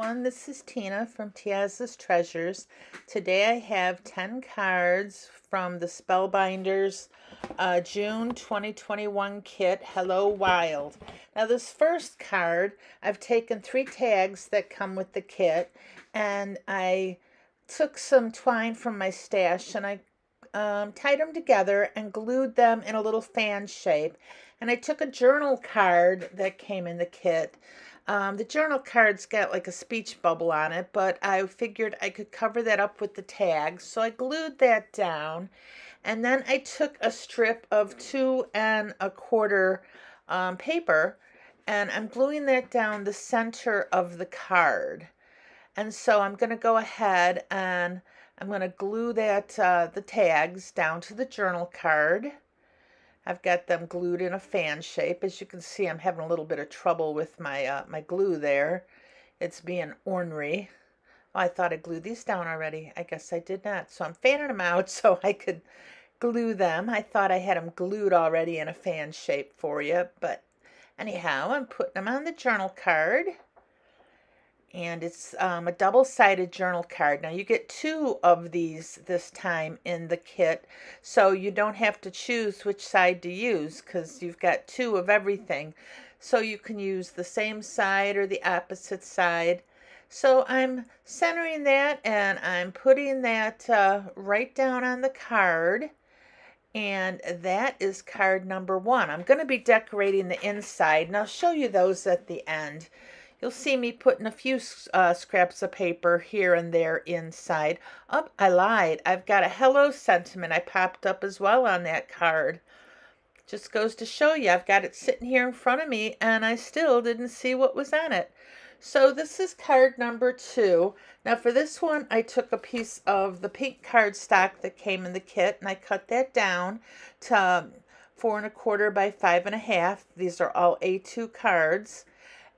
everyone, this is Tina from Tia's Treasures. Today I have 10 cards from the Spellbinders June 2021 kit, Hello Wild. Now this first card, I've taken 3 tags that come with the kit, and I took some twine from my stash and I tied them together and glued them in a little fan shape. And I took a journal card that came in the kit. The journal card's got like a speech bubble on it, but I figured I could cover that up with the tags. So I glued that down. And then I took a strip of 2 1/4 paper, and I'm gluing that down the center of the card. And so I'm going to go ahead and I'm going to glue that the tags down to the journal card. I've got them glued in a fan shape. As you can see, I'm having a little bit of trouble with my my glue there. It's being ornery. Oh, I thought I glued these down already. I guess I did not. So I'm fanning them out so I could glue them. I thought I had them glued already in a fan shape for you. But anyhow, I'm putting them on the journal card. And it's a double-sided journal card. Now you get 2 of these this time in the kit, so you don't have to choose which side to use because you've got 2 of everything. So you can use the same side or the opposite side. So I'm centering that and I'm putting that right down on the card. And that is card number 1. I'm going to be decorating the inside, and I'll show you those at the end. You'll see me putting a few scraps of paper here and there inside. Oh, I lied. I've got a hello sentiment I popped up as well on that card. Just goes to show you, I've got it sitting here in front of me and I still didn't see what was on it. So this is card number 2. Now for this one, I took a piece of the pink cardstock that came in the kit and I cut that down to 4 1/4 by 5 1/2. These are all A2 cards.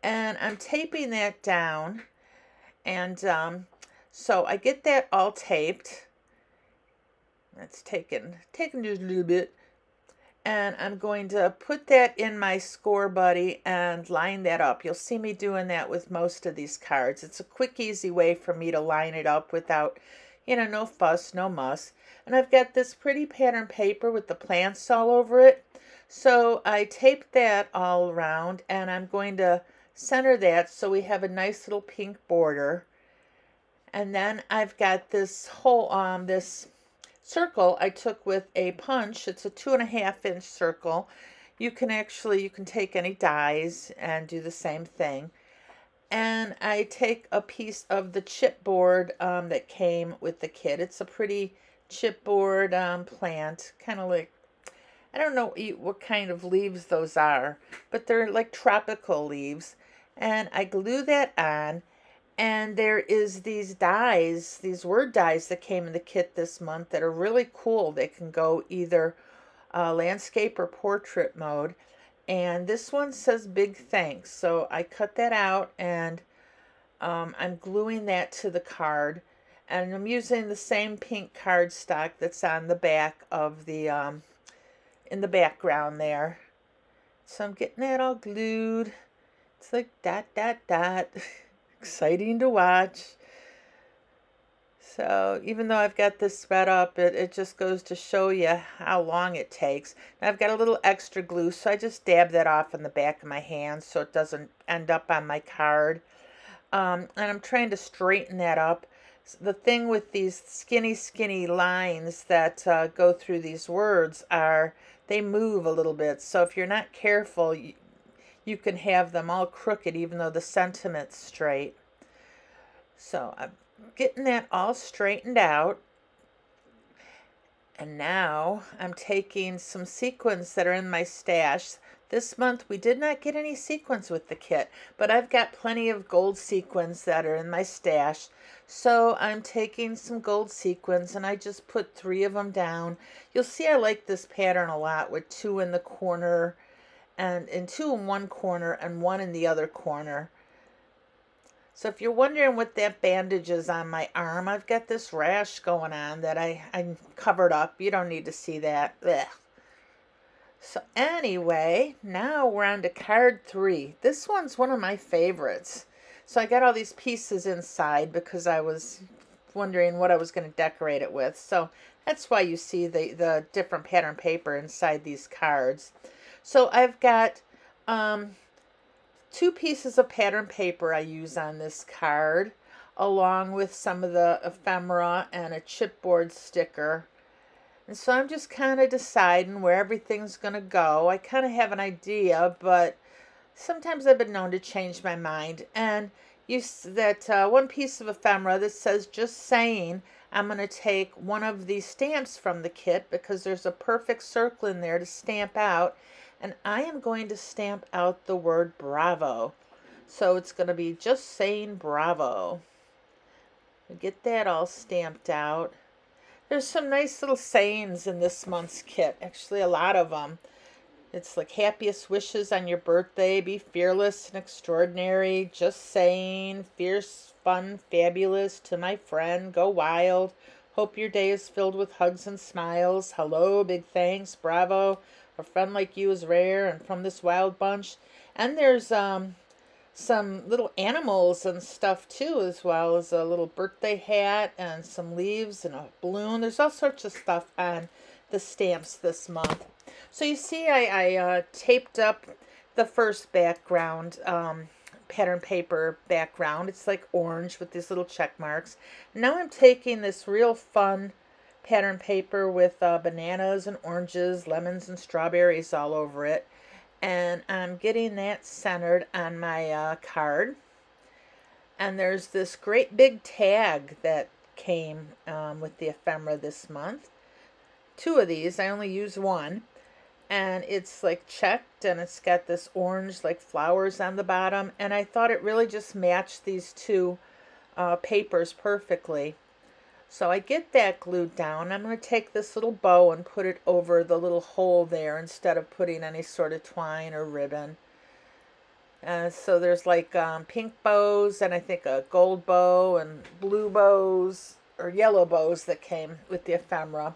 And I'm taping that down, and so I get that all taped. That's taken just a little bit, and I'm going to put that in my score buddy and line that up. You'll see me doing that with most of these cards. It's a quick, easy way for me to line it up without, no fuss, no muss. And I've got this pretty pattern paper with the plants all over it. So I taped that all around, and I'm going to center that so we have a nice little pink border. And then I've got this whole this circle I took with a punch. It's a 2 1/2 inch circle. You can take any dies and do the same thing. And I take a piece of the chipboard that came with the kit. It's a pretty chipboard plant, kind of like, I don't know what kind of leaves those are, but they're like tropical leaves. And I glue that on, and there is these dies, these word dies that came in the kit this month that are really cool. They can go either landscape or portrait mode. And this one says big thanks. So I cut that out, and I'm gluing that to the card. And I'm using the same pink cardstock that's on the back of the in the background there. So I'm getting that all glued. It's like dot, dot, dot. Exciting to watch. So even though I've got this sped up, it just goes to show you how long it takes. Now I've got a little extra glue, so I just dab that off in the back of my hand so it doesn't end up on my card. And I'm trying to straighten that up. The thing with these skinny lines that go through these words are they move a little bit. So if you're not careful, you can have them all crooked even though the sentiment's straight. So I'm getting that all straightened out. And now I'm taking some sequins that are in my stash. This month we did not get any sequins with the kit, but I've got plenty of gold sequins that are in my stash. So I'm taking some gold sequins and I just put 3 of them down. You'll see I like this pattern a lot with 2 in the corner and 2 in one corner and 1 in the other corner. So if you're wondering what that bandage is on my arm, I've got this rash going on that I covered up. You don't need to see that. Ugh. So anyway, now we're on to card 3. This one's one of my favorites. So I got all these pieces inside because I was wondering what I was going to decorate it with. So that's why you see the different pattern paper inside these cards. So I've got 2 pieces of pattern paper I use on this card, along with some of the ephemera and a chipboard sticker. And so I'm just kind of deciding where everything's going to go. I kind of have an idea, but sometimes I've been known to change my mind. And that one piece of ephemera that says "just saying," I'm going to take one of these stamps from the kit because there's a perfect circle in there to stamp out. And I am going to stamp out the word bravo. So it's going to be "just saying bravo." Get that all stamped out. There's some nice little sayings in this month's kit. Actually, a lot of them. It's like "happiest wishes on your birthday, be fearless and extraordinary, just saying, fierce, fun, fabulous, to my friend, go wild, hope your day is filled with hugs and smiles, hello, big thanks, bravo, a friend like you is rare and from this wild bunch." And there's some little animals and stuff too, as well as a little birthday hat and some leaves and a balloon. There's all sorts of stuff on the stamps this month. So you see I taped up the first background, pattern paper background. It's like orange with these little check marks. Now I'm taking this real fun pattern paper with bananas and oranges, lemons and strawberries all over it. And I'm getting that centered on my card. And there's this great big tag that came with the ephemera this month. 2 of these, I only use one. And it's like checked, and it's got this orange like flowers on the bottom. And I thought it really just matched these 2 papers perfectly. So I get that glued down. I'm going to take this little bow and put it over the little hole there instead of putting any sort of twine or ribbon. So there's like pink bows and I think a gold bow and blue bows or yellow bows that came with the ephemera.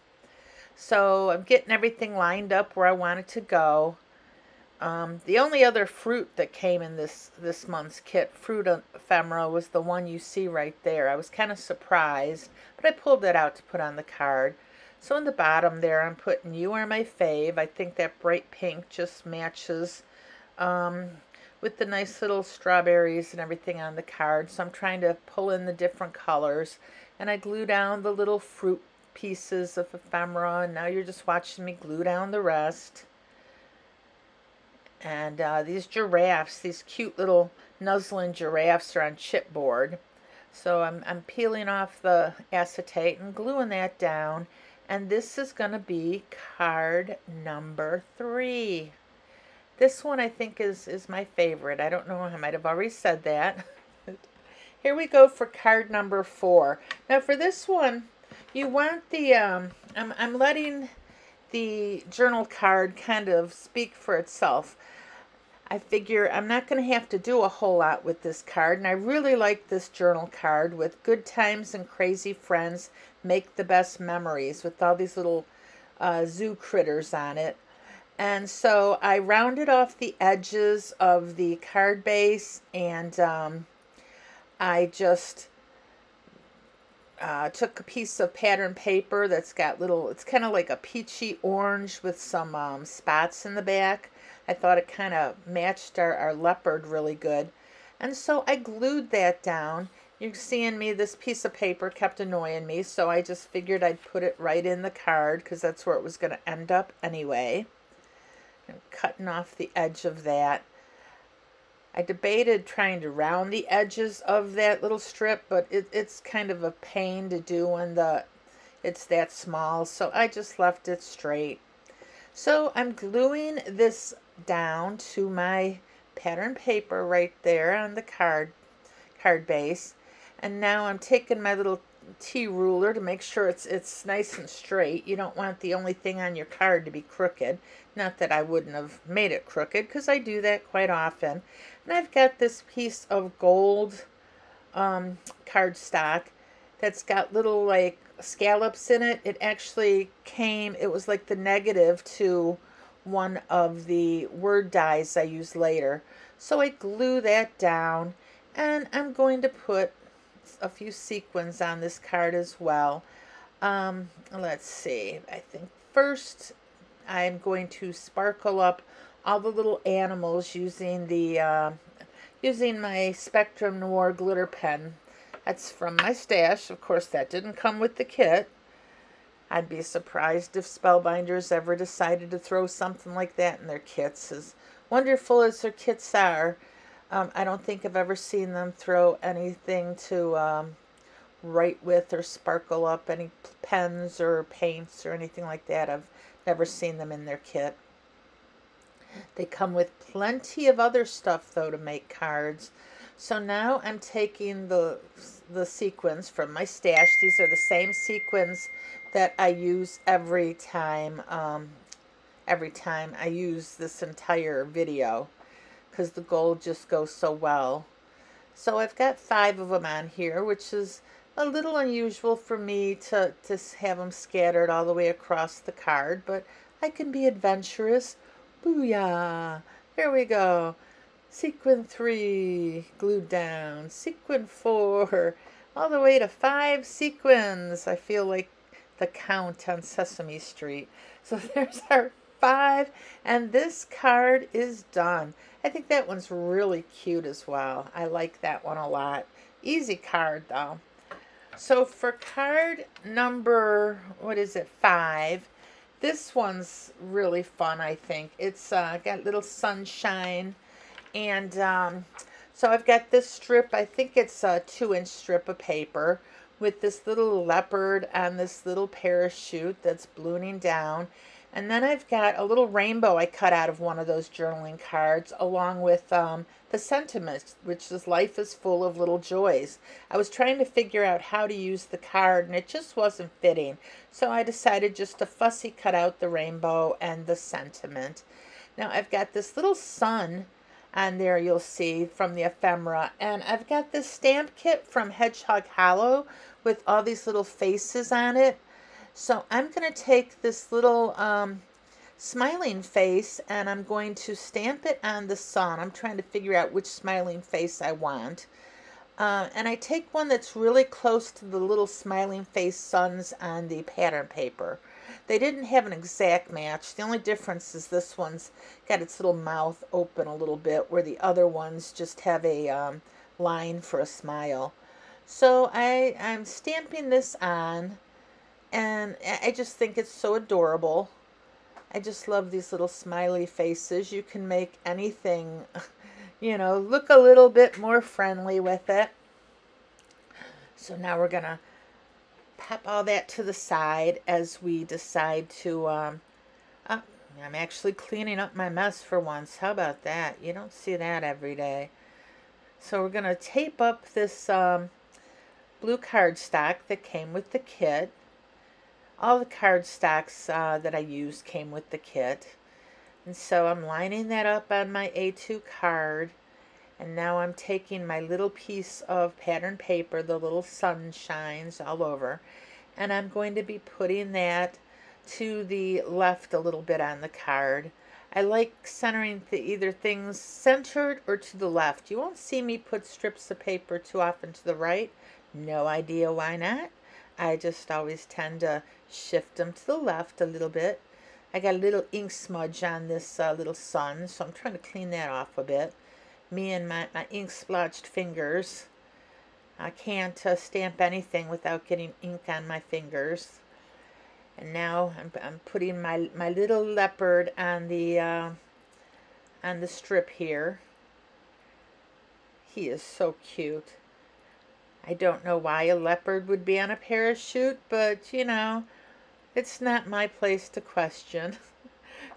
So I'm getting everything lined up where I want it to go. The only other fruit that came in this month's kit, fruit ephemera, was the one you see right there. I was kind of surprised, but I pulled that out to put on the card. So in the bottom there, I'm putting "you are my fave." I think that bright pink just matches with the nice little strawberries and everything on the card. So I'm trying to pull in the different colors. And I glue down the little fruit pieces of ephemera, and now you're just watching me glue down the rest. And these giraffes, these cute little nuzzling giraffes, are on chipboard. So I'm peeling off the acetate and gluing that down. And this is going to be card number 3. This one I think is my favorite. I don't know, I might have already said that. Here we go for card number 4. Now for this one, you want the, I'm letting the journal card kind of speak for itself. I figure I'm not going to have to do a whole lot with this card, and I really like this journal card with "good times and crazy friends make the best memories," with all these little zoo critters on it. And so I rounded off the edges of the card base, and I just took a piece of pattern paper that's got little, it's kind of like a peachy orange with some spots in the back. I thought it kind of matched our leopard really good. And so I glued that down. You're seeing me, this piece of paper kept annoying me, so I just figured I'd put it right in the card because that's where it was going to end up anyway. I'm cutting off the edge of that. I debated trying to round the edges of that little strip, but it's kind of a pain to do when it's that small, so I just left it straight. So I'm gluing this down to my pattern paper right there on the card base, and now I'm taking my little T ruler to make sure it's nice and straight. You don't want the only thing on your card to be crooked. Not that I wouldn't have made it crooked, because I do that quite often. And I've got this piece of gold cardstock that's got little like scallops in it. It actually it was like the negative to one of the word dies I use later. So I glue that down, And I'm going to put a few sequins on this card as well. Let's see. I think first I'm going to sparkle up all the little animals using the using my Spectrum Noir glitter pen. That's from my stash. Of course, that didn't come with the kit. I'd be surprised if Spellbinders ever decided to throw something like that in their kits. As wonderful as their kits are, I don't think I've ever seen them throw anything to write with or sparkle up, any pens or paints or anything like that. I've never seen them in their kit. They come with plenty of other stuff, though, to make cards. So now I'm taking the sequins from my stash. These are the same sequins that I use every time I use this entire video, because the gold just goes so well. So I've got 5 of them on here, which is a little unusual for me to have them scattered all the way across the card, but I can be adventurous. Booyah! There we go. Sequin 3 glued down. Sequin 4, all the way to 5 sequins. I feel like the Count on Sesame Street. So there's our 5, and this card is done. I think that one's really cute as well. I like that one a lot. Easy card though. So for card number, 5, this one's really fun, I think. It's got little sunshine, and so I've got this strip. I think it's a 2-inch strip of paper with this little leopard and this little parachute that's ballooning down. And then I've got a little rainbow I cut out of one of those journaling cards, along with the sentiment, which is life is full of little joys. I was trying to figure out how to use the card, and it just wasn't fitting. So I decided just to fussy cut out the rainbow and the sentiment. Now I've got this little sun on there, you'll see, from the ephemera. And I've got this stamp kit from Hedgehog Hollow with all these little faces on it. So I'm going to take this little smiling face, and I'm going to stamp it on the sun. I'm trying to figure out which smiling face I want. And I take one that's really close to the little smiling face suns on the pattern paper. They didn't have an exact match. The only difference is this one's got its little mouth open a little bit, where the other ones just have a line for a smile. So I'm stamping this on. And I just think it's so adorable. I just love these little smiley faces. You can make anything, you know, look a little bit more friendly with it. So now we're going to pop all that to the side as we decide to, I'm actually cleaning up my mess for once. How about that? You don't see that every day. So we're going to tape up this blue cardstock that came with the kit. All the cardstocks that I used came with the kit. And so I'm lining that up on my A2 card. And now I'm taking my little piece of pattern paper, the little sunshines all over, and I'm going to be putting that to the left a little bit on the card. I like centering either things centered or to the left. You won't see me put strips of paper too often to the right. No idea why not. I just always tend to shift them to the left a little bit. I got a little ink smudge on this little sun, so I'm trying to clean that off a bit. Me and my ink splotched fingers. I can't stamp anything without getting ink on my fingers. And now I'm putting my little leopard on the strip here. He is so cute. I don't know why a leopard would be on a parachute, but, you know, it's not my place to question.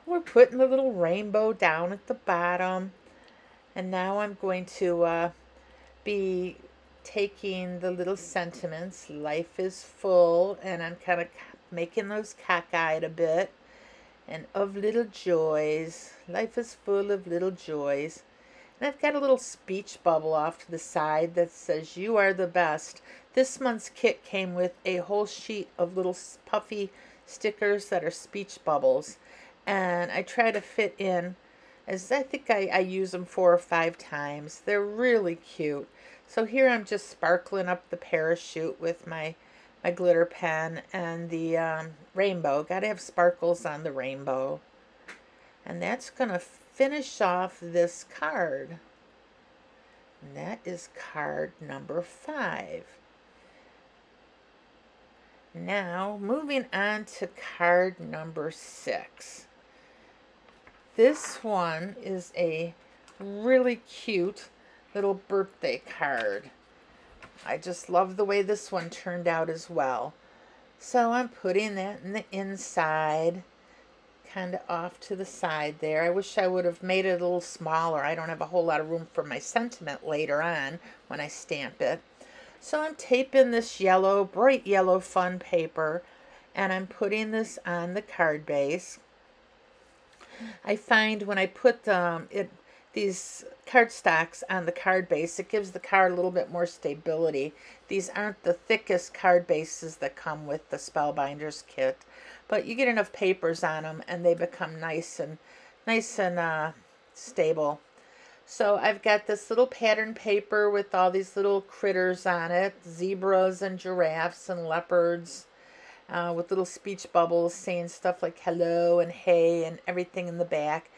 We're putting the little rainbow down at the bottom. And now I'm going to be taking the little sentiments. Life is full, and I'm kind of making those cockeyed a bit. And of little joys. Life is full of little joys. And I've got a little speech bubble off to the side that says, "You are the best." This month's kit came with a whole sheet of little puffy stickers that are speech bubbles. And I try to fit in As I think I use them 4 or 5 times. They're really cute. So here I'm just sparkling up the parachute with my glitter pen and the rainbow. Got to have sparkles on the rainbow. And that's going to finish off this card. And that is card number 5. Now, moving on to card number 6. This one is a really cute little birthday card. I just love the way this one turned out as well. So I'm putting that in the inside, kind of off to the side there. I wish I would have made it a little smaller. I don't have a whole lot of room for my sentiment later on when I stamp it. So I'm taping this yellow, bright yellow fun paper, and I'm putting this on the card base. I find when I put these cardstocks on the card base, it gives the card a little bit more stability. These aren't the thickest card bases that come with the Spellbinders kit, but you get enough papers on them and they become nice and stable. So I've got this little pattern paper with all these little critters on it, zebras and giraffes and leopards, with little speech bubbles saying stuff like hello and hey and everything in the back.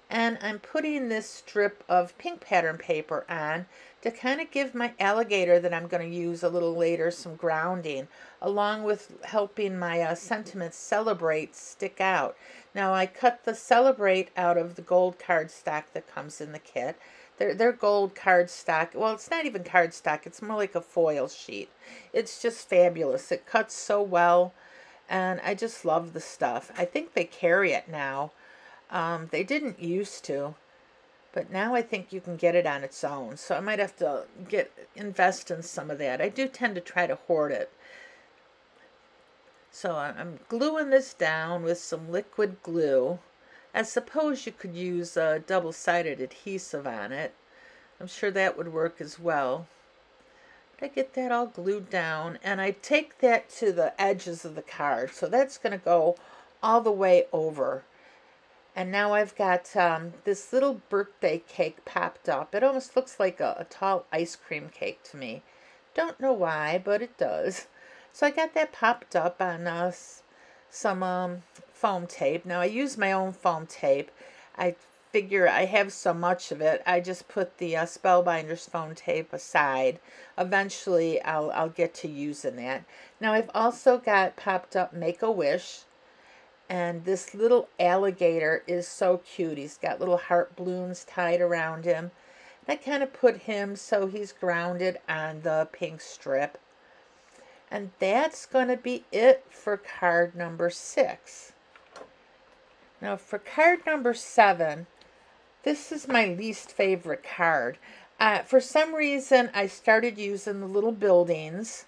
And I'm putting this strip of pink pattern paper on to kind of give my alligator that I'm going to use a little later some grounding, along with helping my sentiments celebrate stick out. Now I cut the celebrate out of the gold cardstock that comes in the kit. They're gold cardstock. Well, it's not even cardstock. It's more like a foil sheet. It's just fabulous. It cuts so well, and I just love the stuff. I think they carry it now. They didn't used to, but now I think you can get it on its own. So I might have to invest in some of that. I do tend to try to hoard it. So I'm gluing this down with some liquid glue. I suppose you could use a double-sided adhesive on it. I'm sure that would work as well. I get that all glued down, and I take that to the edges of the card. So that's going to go all the way over. And now I've got this little birthday cake popped up. It almost looks like a tall ice cream cake to me. Don't know why, but it does. So I got that popped up on some foam tape. Now I use my own foam tape. I figure I have so much of it, I just put the Spellbinders foam tape aside. Eventually I'll get to using that. Now I've also got popped up Make-A-Wish. And this little alligator is so cute. He's got little heart balloons tied around him. And I kind of put him so he's grounded on the pink strip. And that's going to be it for card number 6. Now for card number 7, this is my least favorite card. For some reason, I started using the little buildings,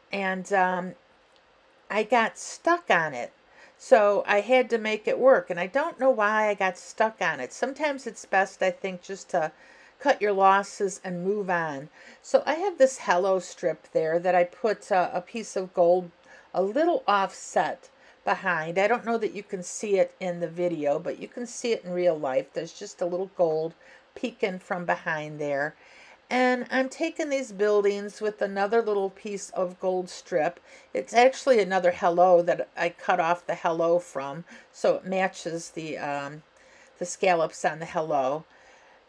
and I got stuck on it. So I had to make it work, and I don't know why I got stuck on it. Sometimes it's best, I think, just to cut your losses and move on. So I have this hello strip there that I put a piece of gold a little offset behind. I don't know that you can see it in the video, but you can see it in real life. There's just a little gold peeking from behind there. And I'm taking these buildings with another little piece of gold strip. It's actually another hello that I cut off the hello from, so it matches the scallops on the hello.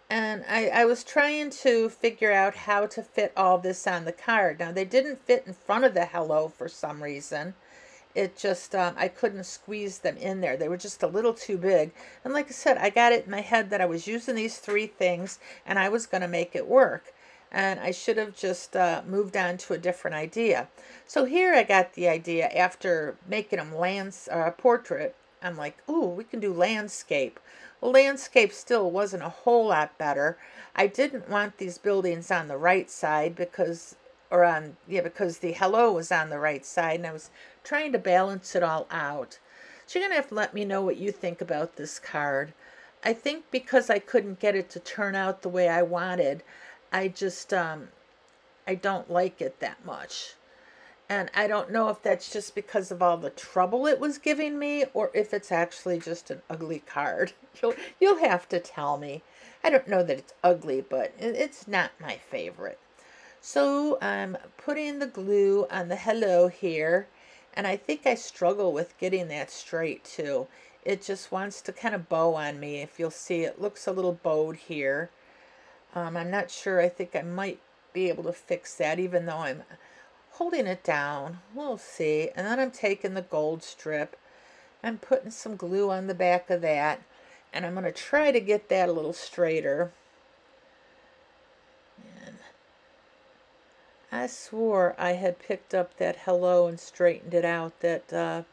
And I was trying to figure out how to fit all this on the card. Now, they didn't fit in front of the hello for some reason. It just, I couldn't squeeze them in there. They were just a little too big. And like I said, I got it in my head that I was using these 3 things and I was going to make it work. And I should have just moved on to a different idea. So here I got the idea after making them portrait. I'm like, ooh, we can do landscape. Well, landscape still wasn't a whole lot better. I didn't want these buildings on the right side because the hello was on the right side, and I was trying to balance it all out. So you're going to have to let me know what you think about this card. I think because I couldn't get it to turn out the way I wanted, I just, I don't like it that much. And I don't know if that's just because of all the trouble it was giving me or if it's actually just an ugly card. You'll have to tell me. I don't know that it's ugly, but it's not my favorite. So I'm putting the glue on the hello here, and I think I struggle with getting that straight too. It just wants to kind of bow on me. If you'll see, it looks a little bowed here. I'm not sure. I think I might be able to fix that even though I'm holding it down. We'll see. And then I'm taking the gold strip. I'm putting some glue on the back of that, and I'm going to try to get that a little straighter. And I swore I had picked up that hello and straightened it out, that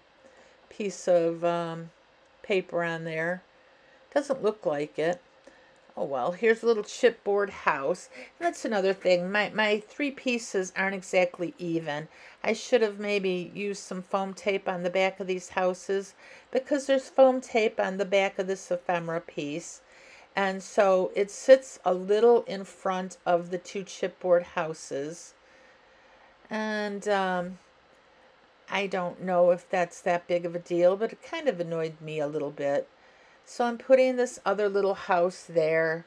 piece of paper on there. Doesn't look like it. Oh well, here's a little chipboard house. And that's another thing. My three pieces aren't exactly even. I should have maybe used some foam tape on the back of these houses because there's foam tape on the back of this ephemera piece. And so it sits a little in front of the two chipboard houses. And I don't know if that's that big of a deal, but it kind of annoyed me a little bit. So I'm putting this other little house there,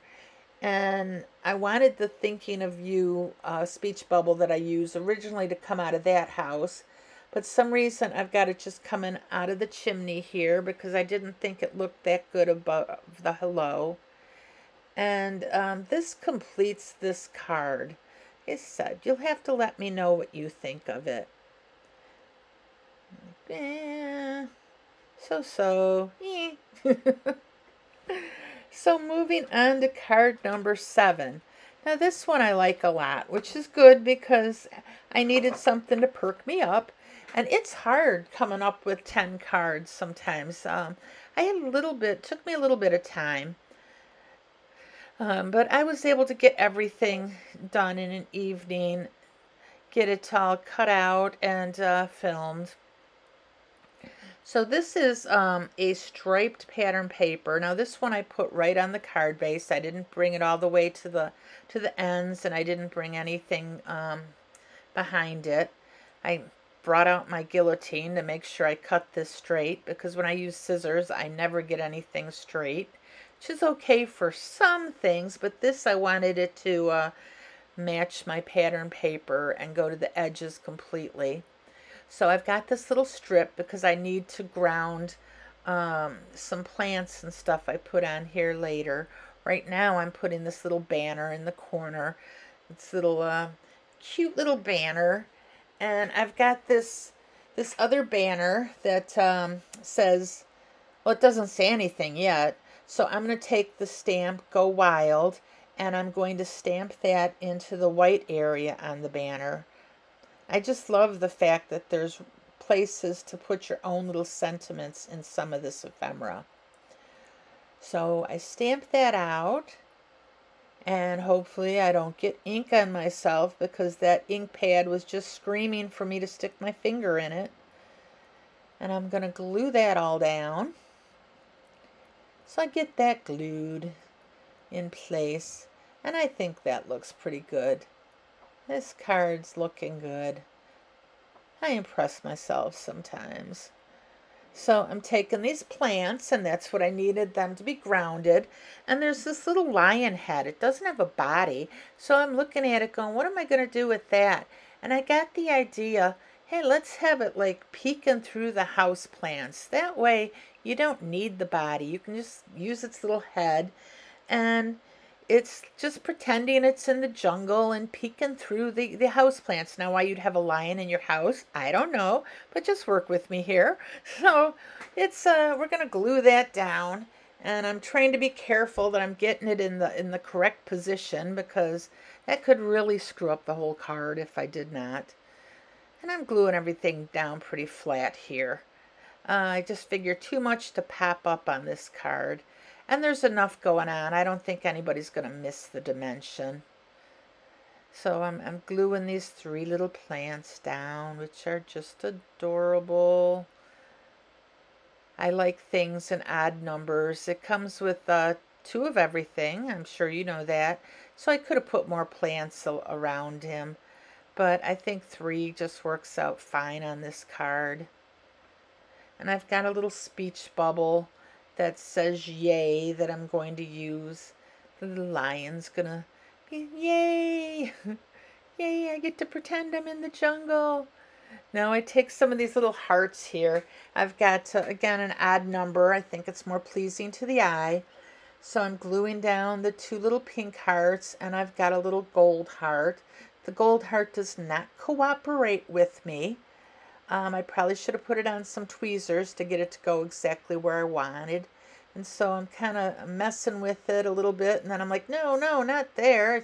and I wanted the Thinking of You speech bubble that I used originally to come out of that house, but some reason I've got it just coming out of the chimney here because I didn't think it looked that good above the hello. And this completes this card. Like I said, you'll have to let me know what you think of it. So. So moving on to card number 7. Now this one I like a lot, which is good because I needed something to perk me up. And it's hard coming up with 10 cards sometimes. I had took me a little bit of time. But I was able to get everything done in an evening, get it all cut out and filmed. So this is a striped pattern paper. Now this one I put right on the card base. I didn't bring it all the way to the ends, and I didn't bring anything behind it. I brought out my guillotine to make sure I cut this straight because when I use scissors I never get anything straight, which is okay for some things, but this I wanted it to match my pattern paper and go to the edges completely. So I've got this little strip because I need to ground some plants and stuff I put on here later. Right now I'm putting this little banner in the corner. This little cute little banner. And I've got this other banner that says, well, it doesn't say anything yet. So I'm going to take the stamp Go Wild, and I'm going to stamp that into the white area on the banner. I just love the fact that there's places to put your own little sentiments in some of this ephemera. So I stamp that out, and hopefully I don't get ink on myself because that ink pad was just screaming for me to stick my finger in it. And I'm going to glue that all down. So I get that glued in place, and I think that looks pretty good. This card's looking good. I impress myself sometimes. So I'm taking these plants, and that's what I needed them to be grounded. And there's this little lion head. It doesn't have a body. So I'm looking at it going, what am I going to do with that? And I got the idea, hey, let's have it like peeking through the house plants. That way you don't need the body. You can just use its little head, and it's just pretending it's in the jungle and peeking through the houseplants. Now, why you'd have a lion in your house, I don't know, but just work with me here. So it's we're going to glue that down, and I'm trying to be careful that I'm getting it in the correct position because that could really screw up the whole card if I did not. And I'm gluing everything down pretty flat here. I just figure too much to pop up on this card. And there's enough going on. I don't think anybody's going to miss the dimension. So I'm gluing these 3 little plants down, which are just adorable. I like things in odd numbers. It comes with 2 of everything. I'm sure you know that. So I could have put more plants around him. but I think 3 just works out fine on this card. And I've got a little speech bubble that says yay that I'm going to use. The lion's gonna be yay! Yay, I get to pretend I'm in the jungle. Now I take some of these little hearts here. I've got, again, an odd number. I think it's more pleasing to the eye. So I'm gluing down the 2 little pink hearts, and I've got a little gold heart. The gold heart does not cooperate with me. I probably should have put it on some tweezers to get it to go exactly where I wanted. And so I'm kind of messing with it a little bit, and then I'm like, no, not there.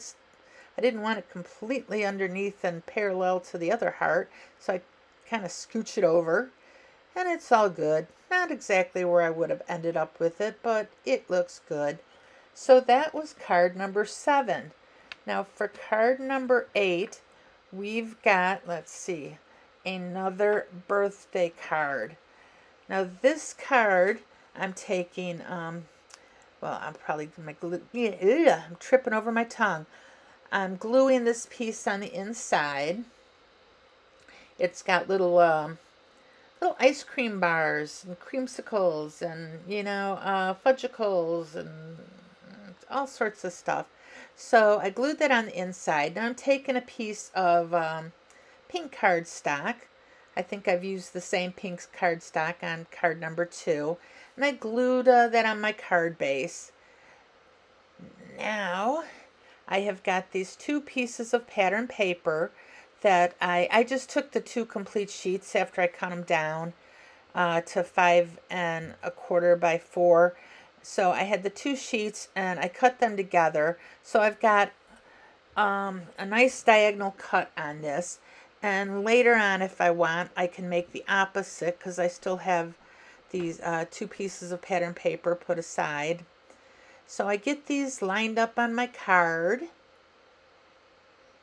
I didn't want it completely underneath and parallel to the other heart, so I kind of scooch it over, and it's all good. Not exactly where I would have ended up with it, but it looks good. So that was card number 7. Now for card number 8, we've got, let's see, another birthday card. Now this card I'm taking, well, I'm probably I'm tripping over my tongue. I'm gluing this piece on the inside. It's got little little ice cream bars and creamsicles and, you know, fudgicles and all sorts of stuff. So I glued that on the inside. Now I'm taking a piece of pink cardstock. I think I've used the same pink cardstock on card number 2. And I glued that on my card base. Now I have got these 2 pieces of pattern paper that I just took the 2 complete sheets after I cut them down to 5 1/4 by 4. So I had the 2 sheets and I cut them together. So I've got a nice diagonal cut on this. And later on, if I want, I can make the opposite because I still have these 2 pieces of pattern paper put aside. So I get these lined up on my card.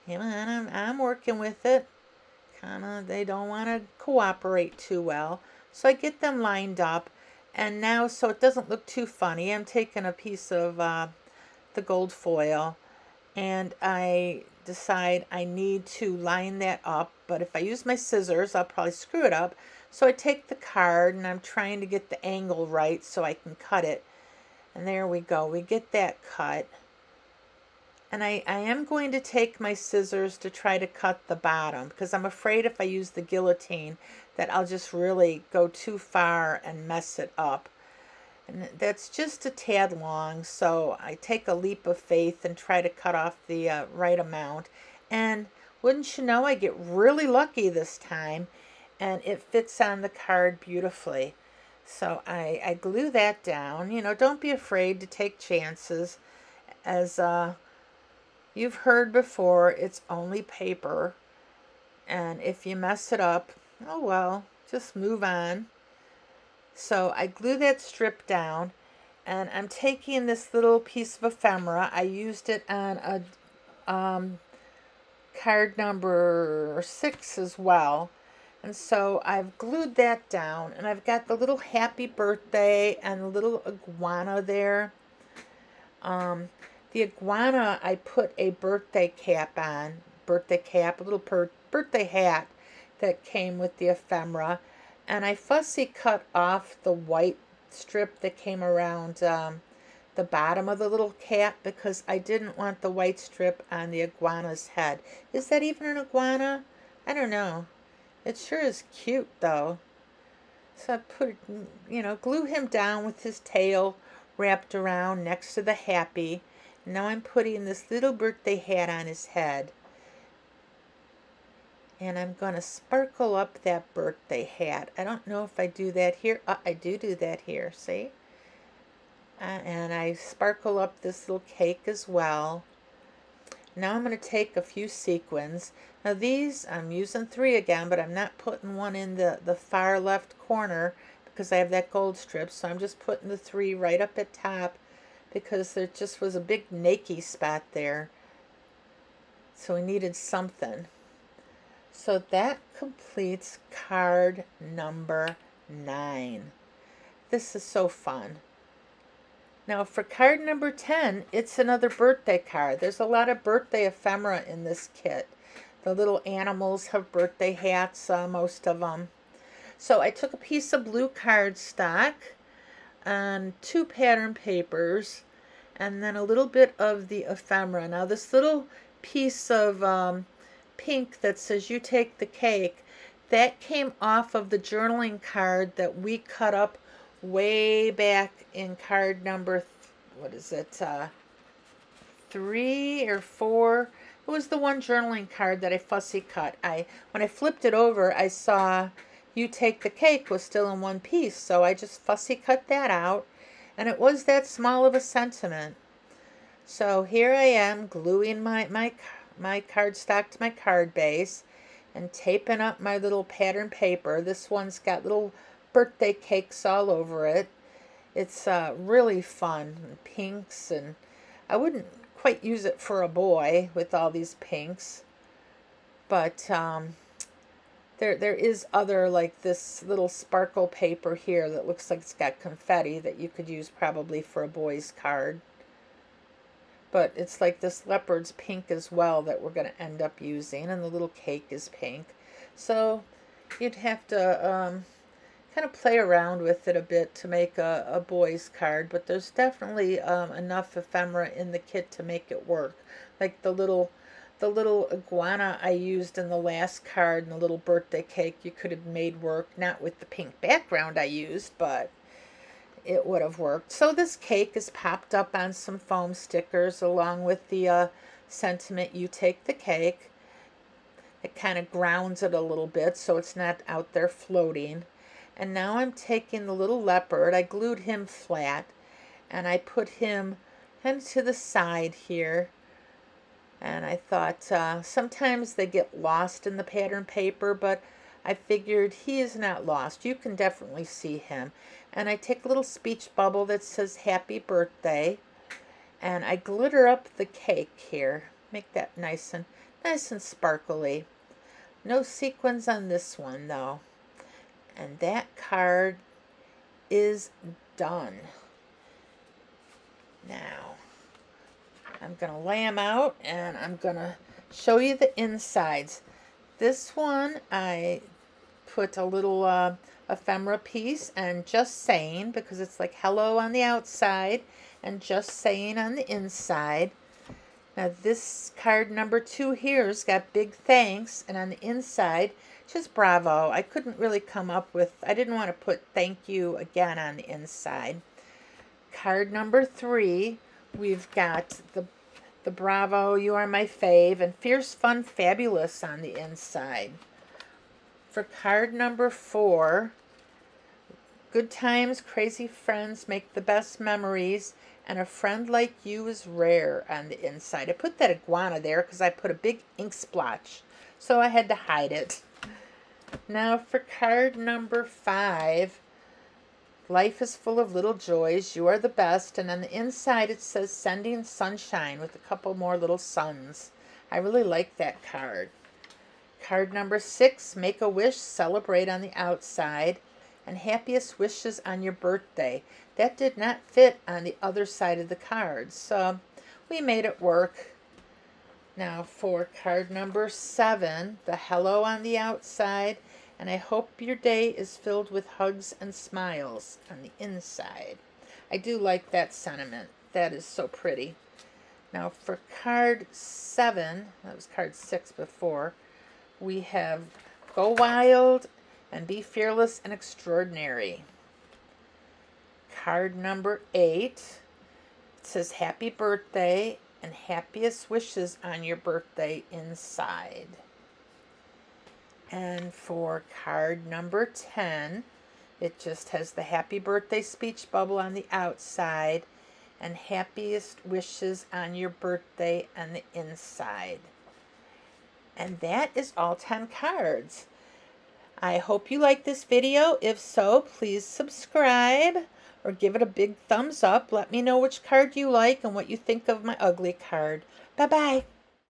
You know, and I'm working with it. They don't want to cooperate too well. So I get them lined up. And now, so it doesn't look too funny, I'm taking a piece of the gold foil. And I decide I need to line that up. But if I use my scissors, I'll probably screw it up. So I take the card and I'm trying to get the angle right so I can cut it. And there we go. We get that cut. And I am going to take my scissors to try to cut the bottom because I'm afraid if I use the guillotine that I'll just really go too far and mess it up. And that's just a tad long, so I take a leap of faith and try to cut off the right amount. And wouldn't you know, I get really lucky this time, and it fits on the card beautifully. So I glue that down. You know, don't be afraid to take chances. As you've heard before, it's only paper. And if you mess it up, oh well, just move on. So I glue that strip down, and I'm taking this little piece of ephemera. I used it on a card number 6 as well. And so I've glued that down, and I've got the little happy birthday and the little iguana there. The iguana, I put a birthday cap on, a little birthday hat that came with the ephemera. And I fussy cut off the white strip that came around the bottom of the little cap because I didn't want the white strip on the iguana's head. Is that even an iguana? I don't know. It sure is cute though. So I put, you know, glue him down with his tail wrapped around next to the happy. Now I'm putting this little birthday hat on his head. And I'm going to sparkle up that birthday hat. I don't know if I do that here. I do that here, see? And I sparkle up this little cake as well. Now I'm going to take a few sequins. Now these, I'm using 3 again, but I'm not putting one in the far left corner because I have that gold strip. So I'm just putting the 3 right up at top because there just was a big nakey spot there. So we needed something. So that completes card number 9. This is so fun. Now for card number 10, it's another birthday card. There's a lot of birthday ephemera in this kit. The little animals have birthday hats, most of them. So I took a piece of blue cardstock and 2 pattern papers, and then a little bit of the ephemera. Now this little piece of pink that says "You Take the Cake," that came off of the journaling card that we cut up way back in card number, what is it, 3 or 4. It was the one journaling card that I fussy cut. When I flipped it over, I saw "You Take the Cake" was still in one piece, so I just fussy cut that out, and it was that small of a sentiment. So here I am gluing my cardstock to my card base and taping up my little pattern paper. This one's got little birthday cakes all over it. It's really fun, pinks, and I wouldn't quite use it for a boy with all these pinks, but there is other, like this little sparkle paper here that looks like it's got confetti that you could use probably for a boy's card. But it's like this leopard's pink as well that we're going to end up using, and the little cake is pink. So you'd have to kind of play around with it a bit to make a boy's card, but there's definitely enough ephemera in the kit to make it work. Like the little iguana I used in the last card and the little birthday cake, you could have made work, not with the pink background I used, but it would have worked. So this cake is popped up on some foam stickers along with the sentiment "You Take the Cake." It kind of grounds it a little bit so it's not out there floating. And now I'm taking the little leopard, I glued him flat, and I put him kind of to the side here. And I thought sometimes they get lost in the pattern paper, but I figured he is not lost. You can definitely see him. And I take a little speech bubble that says "Happy Birthday," and I glitter up the cake here. Make that nice and sparkly. No sequins on this one though. And that card is done. Now, I'm going to lay them out and I'm going to show you the insides. This one, I put a little ephemera piece and "Just Saying," because it's like "Hello" on the outside and "Just Saying" on the inside. Now this card number 2 here has got "Big Thanks," and on the inside, just "Bravo." I couldn't really come up with, I didn't want to put "Thank you" again on the inside. Card number 3, we've got the "Bravo, You Are My Fave," and "Fierce, Fun, Fabulous" on the inside. For card number 4, "Good Times, Crazy Friends Make the Best Memories," and "A Friend Like You Is Rare" on the inside. I put that iguana there because I put a big ink splotch, so I had to hide it. Now for card number 5, "Life is Full of Little Joys, You Are the Best," and on the inside it says "Sending Sunshine" with a couple more little suns. I really like that card. Card number 6, "Make a Wish, Celebrate" on the outside, and "Happiest Wishes on Your Birthday." That did not fit on the other side of the card, so we made it work. Now for card number 7, the "Hello" on the outside, and "I hope your day is filled with hugs and smiles" on the inside. I do like that sentiment. That is so pretty. Now for card 7, that was card 6 before, we have "Go Wild" and "Be Fearless and Extraordinary." Card number 8, it says "Happy Birthday" and "Happiest Wishes on Your Birthday" inside. And for card number 10, it just has the "Happy Birthday" speech bubble on the outside and "Happiest Wishes on Your Birthday" on the inside. And that is all 10 cards. I hope you like this video. If so, please subscribe or give it a big thumbs up. Let me know which card you like and what you think of my ugly card. Bye-bye.